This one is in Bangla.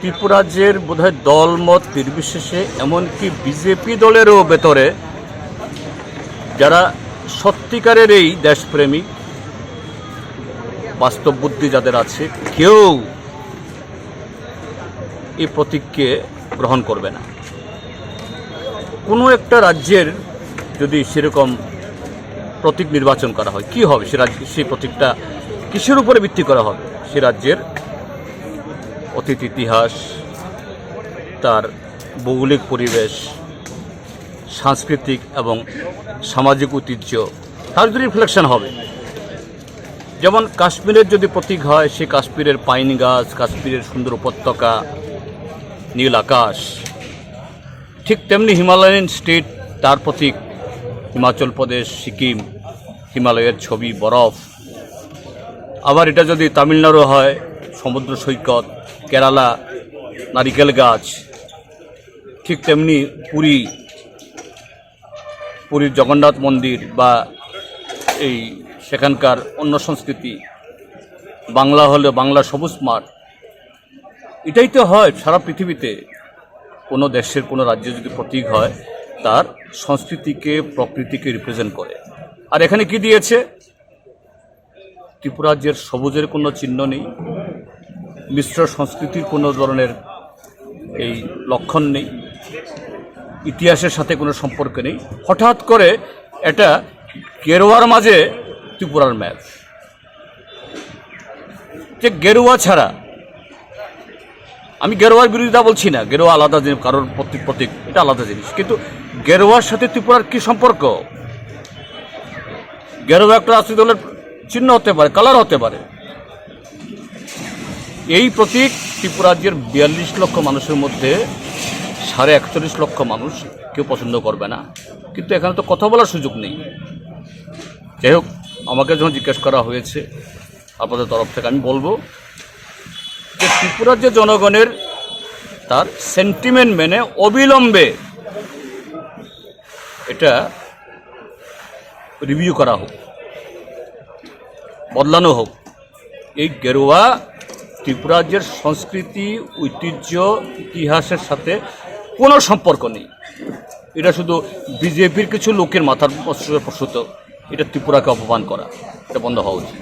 ত্রিপুরাজ্যের বোধহয় দলমত নির্বিশেষে এমনকি বিজেপি দলেরও ভেতরে যারা সত্যিকারের এই দেশপ্রেমিক বাস্তব বুদ্ধি যাদের আছে কেউ এই প্রতীককে গ্রহণ করবে না। কোনো একটা রাজ্যের যদি সেরকম প্রতীক নির্বাচন করা হয় কি হবে, সেই প্রতীকটা কিসের উপরে ভিত্তি করা হবে? সে রাজ্যের অতীত ইতিহাস, তার ভৌগোলিক পরিবেশ, সাংস্কৃতিক এবং সামাজিক ঐতিহ্য, তার যদি রিফ্লেকশন হবে। যেমন কাশ্মীরের যদি প্রতীক হয় সে কাশ্মীরের পাইন গাছ, কাশ্মীরের সুন্দর উপত্যকা, নীল আকাশ, ঠিক তেমনি হিমালয়ান স্টেট তার প্রতীক হিমাচল প্রদেশ, সিকিম, হিমালয়ের ছবি, বরফ। আবার এটা যদি তামিলনাড়ু হয় সমুদ্র সৈকত, কেরালা নারিকেল গাছ, ঠিক তেমনি পুরীর জগন্নাথ মন্দির বা এই সেখানকার অন্য সংস্কৃতি। বাংলা হলে বাংলা সবুজ মাঠ। এটাই তো হয় সারা পৃথিবীতে। কোনো দেশের কোনো রাজ্যে যদি প্রতীক হয় তার সংস্কৃতিকে, প্রকৃতিকে রিপ্রেজেন্ট করে। আর এখানে কি দিয়েছে? ত্রিপুরাজ্যের সবুজের কোনো চিহ্ন নেই, মিশ্র সংস্কৃতির কোনো ধরনের এই লক্ষণ নেই, ইতিহাসের সাথে কোনো সম্পর্ক নেই। হঠাৎ করে এটা গেরুয়ার মাঝে ত্রিপুরার ম্যাপ, যে গেরুয়া ছাড়া, আমি গেরুয়ার বিরোধিতা বলছি না, গেরুয়া আলাদা জিনিস, কারোর প্রতীক এটা আলাদা জিনিস, কিন্তু গেরুয়ার সাথে ত্রিপুরার কি সম্পর্ক? গেরুয়া একটা রাজনৈতিক দলের চিহ্ন হতে পারে, কালার হতে পারে। এই প্রতীক ত্রিপুরাজ্যের 42 লক্ষ মানুষের মধ্যে 41.5 লক্ষ মানুষ কেউ পছন্দ করবে না, কিন্তু এখানে তো কথা বলার সুযোগ নেই। যাই হোক, আমাকে যখন জিজ্ঞেস করা হয়েছে আপনাদের তরফ থেকে, আমি বলবো যে ত্রিপুরাজ্যের জনগণের তার সেন্টিমেন্ট মেনে অবিলম্বে এটা রিভিউ করা হোক, বদলানো হোক। এই গেরুয়া ত্রিপুরাজ্যের সংস্কৃতি, ঐতিহ্য, ইতিহাসের সাথে কোনো সম্পর্ক নেই। এটা শুধু বিজেপির কিছু লোকের মাথার প্রসূত। এটা ত্রিপুরাকে অপমান করা, এটা বন্ধ হওয়া উচিত।